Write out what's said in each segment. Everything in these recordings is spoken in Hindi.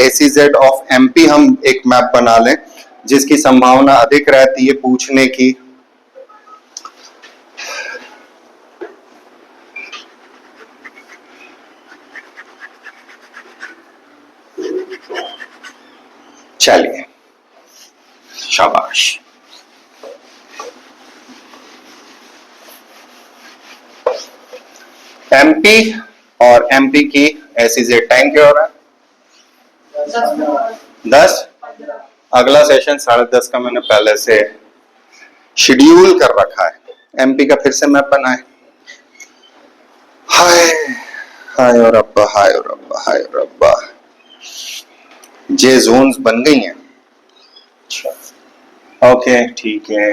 एसीजेड ऑफ एमपी हम एक मैप बना लें जिसकी संभावना अधिक रहती है पूछने की। चलिए, शाबाश। एमपी और एमपी की एसीजेड टाइम क्या हो रहा है? 10। अगला सेशन 10:30 का मैंने पहले से शेड्यूल कर रखा है। एमपी का फिर से मैप बना है। हाय हाय और रब्बा, हाय और रब्बा, हाय और रब्बा। जे जोन्स बन गई हैं। ओके, ठीक है।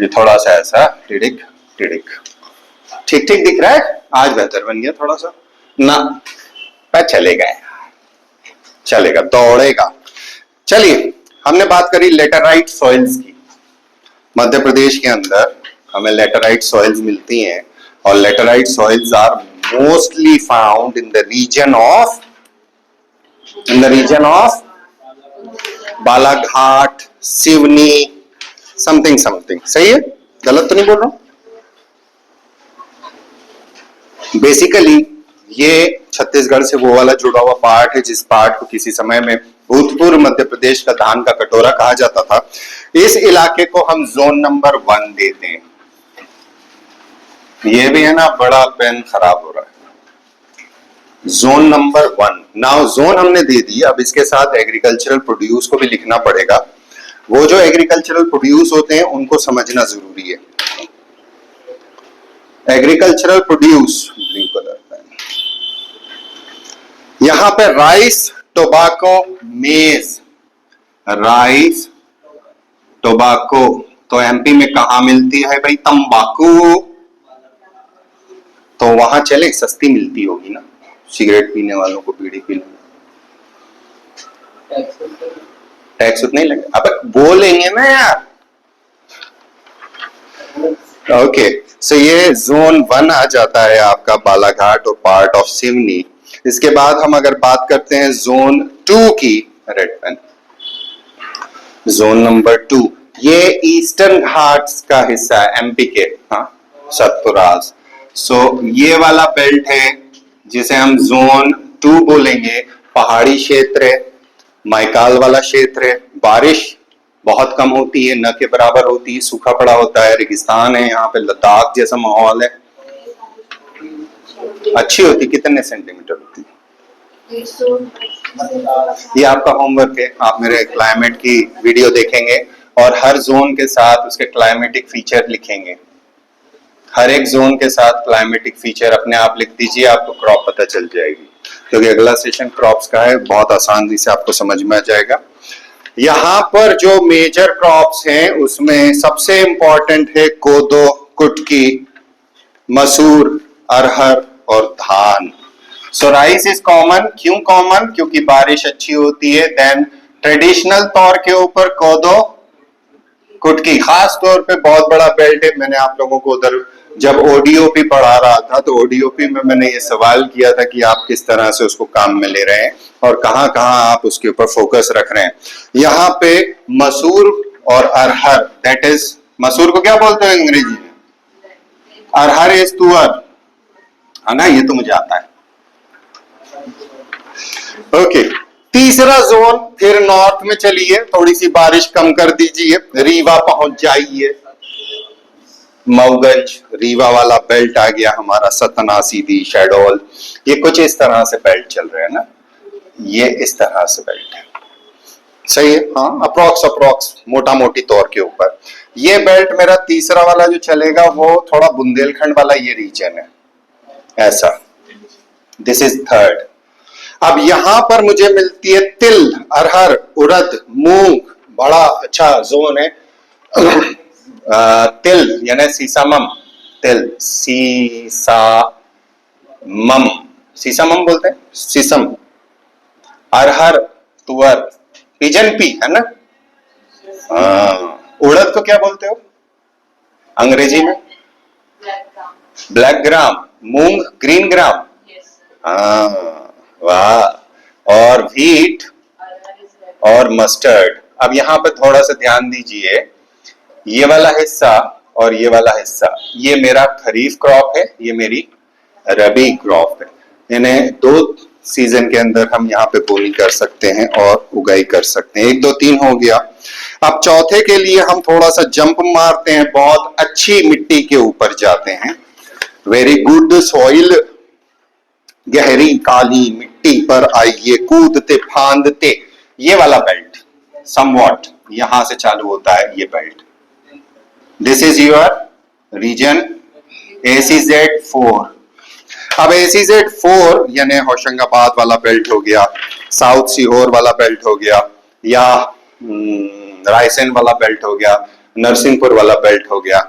थोड़ा सा ऐसा टिडिक टिडिक ठीक ठीक दिख रहा है। आज बेहतर बन गया थोड़ा सा ना, पर चलेगा, चलेगा, दौड़ेगा। चलिए, हमने बात करी लेटराइट सॉइल्स की। मध्य प्रदेश के अंदर हमें लेटराइट सॉइल्स मिलती हैं और laterite soils are mostly found in the region of Balaghat, Seoni, something something. सही है? गलत तो नहीं बोल रहा हूं? बेसिकली ये छत्तीसगढ़ से वो वाला जुड़ा हुआ पार्ट है जिस पार्ट को किसी समय में भूतपूर्व मध्य प्रदेश का धान का कटोरा कहा जाता था। इस इलाके को हम जोन नंबर 1 देते हैं। ये भी है ना, बड़ा पेन खराब हो रहा है। Zone number 1। नाउ जोन हमने दे दी, अब इसके साथ एग्रीकल्चरल प्रोड्यूस को भी लिखना पड़ेगा। वो जो एग्रीकल्चरल प्रोड्यूस होते हैं उनको समझना जरूरी है। एग्रीकल्चरल प्रोड्यूस, यहां पे राइस, टोबाको, मेज। राइस, टोबाको तो एमपी में कहां मिलती है भाई? तंबाकू। तो वहां चले, सस्ती मिलती होगी ना सिगरेट पीने वालों को, बीड़ी पीने। टैक्स उतना ही लगे। अब बोलेंगे ना यार। ओके, सो ये जोन 1 आ जाता है आपका बालाघाट और पार्ट ऑफ सिवनी। इसके बाद हम अगर बात करते हैं जोन 2 की, रेड पेन, जोन नंबर 2, ये ईस्टर्न घाट्स का हिस्सा है एमपी के। हाँ, सतपुरास। सो ये वाला बेल्ट है जिसे हम जोन 2 बोलेंगे। पहाड़ी क्षेत्र है, माइकाल वाला क्षेत्र है, बारिश बहुत कम होती है, न के बराबर होती है, सूखा पड़ा होता है, रेगिस्तान है, यहाँ पे लद्दाख जैसा माहौल है। अच्छी होती, कितने सेंटीमीटर होती है? ये आपका होमवर्क है, आप मेरे क्लाइमेट की वीडियो देखेंगे और हर जोन के साथ उसके क्लाइमेटिक फीचर लिखेंगे। हर एक जोन के साथ क्लाइमेटिक फीचर अपने आप लिख दीजिए, आपको क्रॉप पता चल जाएगी। क्योंकि अगला सेशन क्रॉप्स का है, बहुत आसानी से आपको समझ में आ जाएगा। यहाँ पर जो मेजर क्रॉप्स हैं उसमें सबसे इंपॉर्टेंट है कोदो, कुटकी, मसूर, अरहर और धान। सो राइस इज कॉमन। क्यों कॉमन? क्योंकि बारिश अच्छी होती है। देन ट्रेडिशनल तौर के ऊपर कोदो, कुटकी, खास तौर पे बहुत बड़ा बेल्ट है। मैंने आप लोगों को उधर जब ओडीओपी पढ़ा रहा था तो ओडीओपी में मैंने ये सवाल किया था कि आप किस तरह से उसको काम में ले रहे हैं और कहां कहां आप उसके ऊपर फोकस रख रहे हैं। यहाँ पे मसूर और अरहर, दैट इज, मसूर को क्या बोलते हैं अंग्रेजी में? अरहर इज तुअर, है ना? ये तो मुझे आता है। ओके, तीसरा जोन फिर नॉर्थ में चलिए, थोड़ी सी बारिश कम कर दीजिए, रीवा पहुंच जाइए। मऊगंज, रीवा वाला बेल्ट आ गया हमारा, सतना, सीधी, शहडोल। ये कुछ इस तरह से बेल्ट चल रहे हैं ना, ये इस तरह से बेल्ट है। सही है? हाँ, अप्रोक्स मोटा मोटी तौर के ऊपर ये बेल्ट मेरा तीसरा वाला जो चलेगा वो थोड़ा बुंदेलखंड वाला ये रीजन है, ऐसा। This is third. अब यहां पर मुझे मिलती है तिल, अरहर, उड़द, मूंग। बड़ा अच्छा जोन है। तिल यानी सीसामम, तिल, सीसामम, सीसामम बोलते हैं, सीसम। अरहर, तुअर, पिजन पी, है ना? उड़द को क्या बोलते हो? अंग्रेजी में ब्लैक ग्राम, मूंग ग्रीन ग्राम। हाँ, वाह। और व्हीट और मस्टर्ड। अब यहाँ पे थोड़ा सा ध्यान दीजिए, ये वाला हिस्सा और ये वाला हिस्सा, ये मेरा खरीफ क्रॉप है, ये मेरी रबी क्रॉप है। इन्हें दो सीजन के अंदर हम यहाँ पे बोनी कर सकते हैं और उगाई कर सकते हैं। 1 2 3 हो गया। अब चौथे के लिए हम थोड़ा सा जंप मारते हैं, बहुत अच्छी मिट्टी के ऊपर जाते हैं। वेरी गुड सॉइल, गहरी काली मिट्टी पर आइए कूदते फांदते। ये वाला बेल्ट समवॉट यहां से चालू होता है, ये belt. This is your region ACZ4। अब ACZ4 यानी होशंगाबाद वाला बेल्ट हो गया, साउथ सीहोर वाला बेल्ट हो गया, या रायसेन वाला बेल्ट हो गया, नरसिंहपुर वाला बेल्ट हो गया।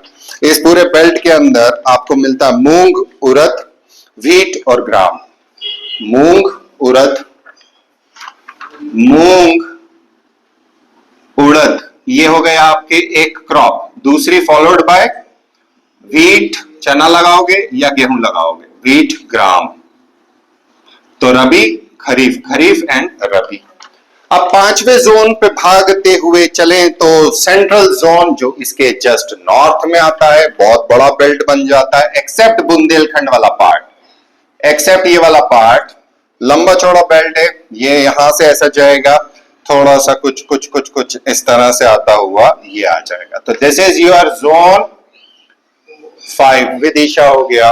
इस पूरे बेल्ट के अंदर आपको मिलता है मूंग, उड़द, व्हीट और ग्राम। मूंग, उड़द, मूंग, उड़द, ये हो गया आपके एक क्रॉप। दूसरी फॉलोड बाय व्हीट, चना लगाओगे या गेहूं लगाओगे, व्हीट, ग्राम। तो रबी, खरीफ, खरीफ एंड रबी। अब पांचवें जोन पे भागते हुए चलें तो सेंट्रल जोन जो इसके जस्ट नॉर्थ में आता है, बहुत बड़ा बेल्ट बन जाता है, एक्सेप्ट बुंदेलखंड वाला पार्ट, एक्सेप्ट ये वाला पार्ट लंबा चौड़ा बेल्ट है। ये यहां से ऐसा जाएगा, थोड़ा सा कुछ कुछ कुछ कुछ इस तरह से आता हुआ ये आ जाएगा। तो this is your zone 5। Vidisha हो गया,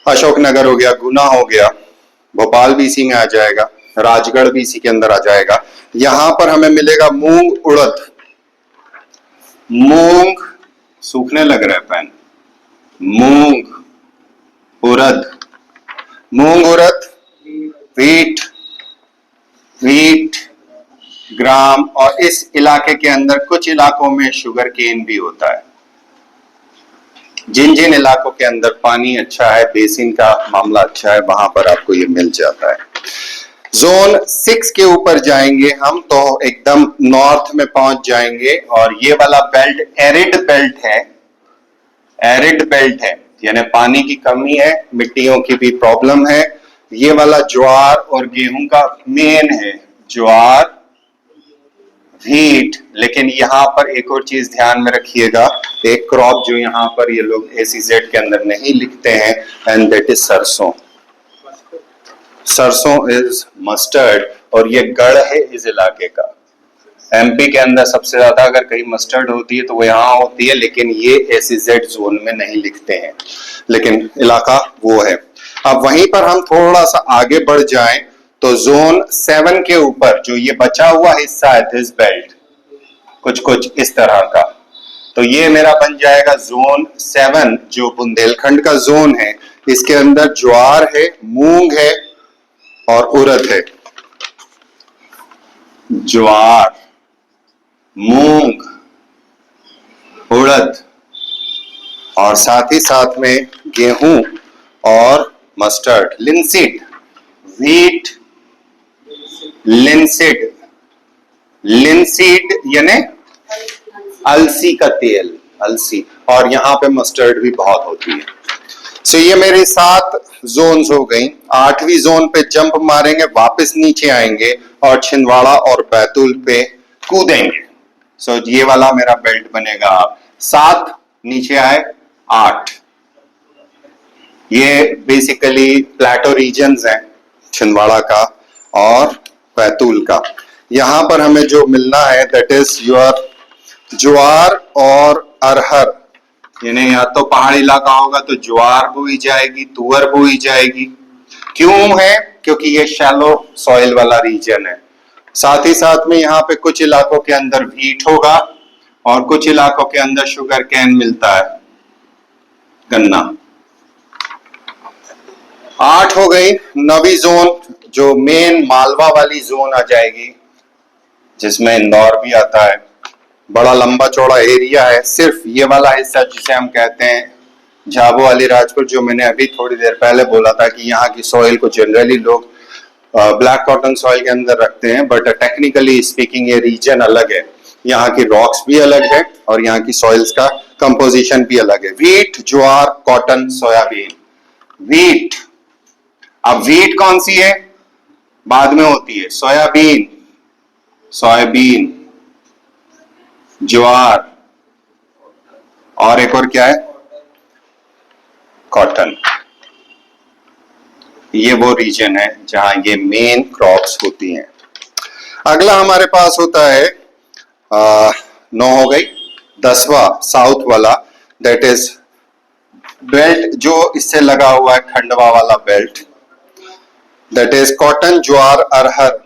अशोकनगर हो गया, गुना हो गया, भोपाल भी इसी में आ जाएगा, राजगढ़ भी इसी के अंदर आ जाएगा। यहां पर हमें मिलेगा मूंग, उड़द, मूंग, सूखने लग रहा है पेन, मूंग, उड़द, मूंग, उड़द, व्हीट, व्हीट, ग्राम, और इस इलाके के अंदर कुछ इलाकों में शुगर केन भी होता है। जिन जिन इलाकों के अंदर पानी अच्छा है, बेसिन का मामला अच्छा है, वहां पर आपको ये मिल जाता है। जोन 6 के ऊपर जाएंगे हम तो एकदम नॉर्थ में पहुंच जाएंगे, और ये वाला बेल्ट एरिड बेल्ट है। एरिड बेल्ट है यानी पानी की कमी है, मिट्टियों की भी प्रॉब्लम है। ये वाला ज्वार और गेहूं का मेन है, ज्वार, व्हीट। लेकिन यहाँ पर एक और चीज ध्यान में रखिएगा, एक क्रॉप जो यहाँ पर ये लोग ACZ के अंदर नहीं लिखते हैं, एंड दैट इज सरसों। सरसों इज मस्टर्ड, और ये गढ़ है इस इलाके का। MP के अंदर सबसे ज्यादा अगर कहीं मस्टर्ड होती है तो वो यहाँ होती है, लेकिन ये ACZ जोन में नहीं लिखते हैं, लेकिन इलाका वो है। अब वहीं पर हम थोड़ा सा आगे बढ़ जाएं तो जोन 7 के ऊपर जो ये बचा हुआ हिस्सा है, दिस बेल्ट, कुछ कुछ इस तरह का, तो ये मेरा बन जाएगा जोन 7 जो बुंदेलखंड का जोन है। इसके अंदर ज्वार है, मूंग है और उड़द है। ज्वार, मूंग, उड़द, और साथ ही साथ में गेहूं और mustard, linseed, wheat, linseed, linseed यानी अलसी का तेल, अलसी, और यहाँ पे मस्टर्ड भी बहुत होती है। सो ये मेरी 7 जोन्स हो गई। 8वीं जोन पे जंप मारेंगे, वापस नीचे आएंगे और छिंदवाड़ा और बैतूल पे कूदेंगे। सो ये वाला मेरा बेल्ट बनेगा 7, नीचे आए 8। ये बेसिकली प्लेटो रीजन्स हैं, छिंदवाड़ा का और बैतूल का। यहां पर हमें जो मिलना है दैट इज योर ज्वार और अरहर, यानी या तो पहाड़ी इलाका होगा तो ज्वार बोई जाएगी, तुअर बोई जाएगी। क्यों है? क्योंकि ये शैलो सॉइल वाला रीजन है। साथ ही साथ में यहाँ पे कुछ इलाकों के अंदर व्हीट होगा और कुछ इलाकों के अंदर शुगर कैन मिलता है, गन्ना। 8 हो गई। 9वीं जोन जो मेन मालवा वाली जोन आ जाएगी, जिसमें इंदौर भी आता है। बड़ा लंबा चौड़ा एरिया है। सिर्फ ये वाला हिस्सा जिसे हम कहते हैं झाबुआ अलीराजपुर, जो मैंने अभी थोड़ी देर पहले बोला था कि यहाँ की सॉइल को जनरली लोग ब्लैक कॉटन सॉइल के अंदर रखते हैं, बट टेक्निकली स्पीकिंग ये रीजन अलग है। यहाँ की रॉक्स भी अलग है और यहाँ की सॉइल्स का कंपोजिशन भी अलग है। वीट, ज्वार, कॉटन, सोयाबीन। वीट, अब वीट कौन सी है? बाद में होती है। सोयाबीन, सोयाबीन, ज्वार, और एक और क्या है? कॉटन। ये वो रीजन है जहां ये मेन क्रॉप्स होती हैं। अगला हमारे पास होता है 9 हो गई। 10वां साउथ वाला, दैट इज बेल्ट जो इससे लगा हुआ है, खंडवा वाला बेल्ट, दैट इज कॉटन, ज्वार, अरहर।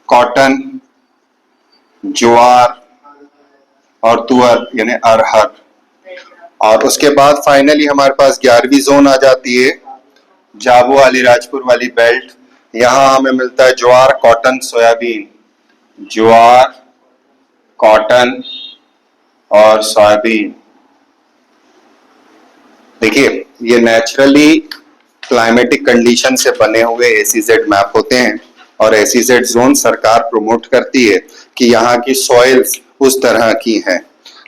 कॉटन, ज्वार और तुअर यानी अरहर। और उसके बाद फाइनली हमारे पास 11वीं जोन आ जाती है, झाबुआ अलीराजपुर वाली बेल्ट। यहां हमें मिलता है ज्वार, कॉटन, सोयाबीन। ज्वार, कॉटन और सोयाबीन। देखिए, ये नेचुरली क्लाइमेटिक कंडीशन से बने हुए एसीजेड मैप होते हैं और एसीजेड जोन सरकार प्रमोट करती है कि यहाँ की सॉइल्स उस तरह की हैं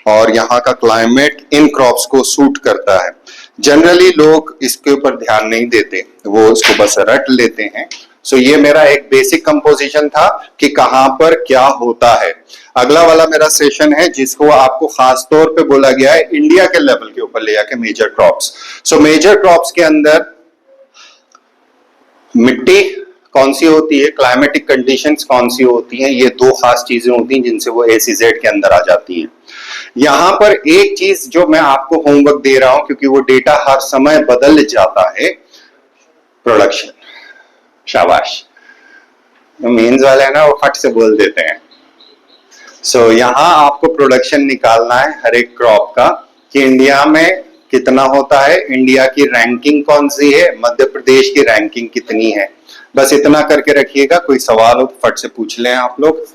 और यहाँ का क्लाइमेट इन क्रॉप्स को सूट करता है। जनरली लोग इसके ऊपर ध्यान नहीं देते, वो इसको बस रट लेते हैं। सो ये मेरा एक बेसिक कंपोजिशन था कि कहां पर क्या होता है। अगला वाला मेरा सेशन है जिसको आपको खास तौर पे बोला गया है इंडिया के लेवल के ऊपर ले जाके major crops. So major crops के अंदर मिट्टी कौन सी होती है, क्लाइमेटिक कंडीशंस कौन सी होती हैं, ये दो खास चीजें होती हैं जिनसे वो एसीजेड के अंदर आ जाती हैं। यहां पर एक चीज जो मैं आपको होमवर्क दे रहा हूं क्योंकि वो डेटा हर समय बदल जाता है, प्रोडक्शन। शाबाश, जो मेंस वाले हैं ना वो फट से बोल देते हैं। सो यहां आपको प्रोडक्शन निकालना है हर एक क्रॉप का कि इंडिया में कितना होता है, इंडिया की रैंकिंग कौन सी है, मध्य प्रदेश की रैंकिंग कितनी है। बस इतना करके रखिएगा, कोई सवाल हो तो फट से पूछ लें आप लोग।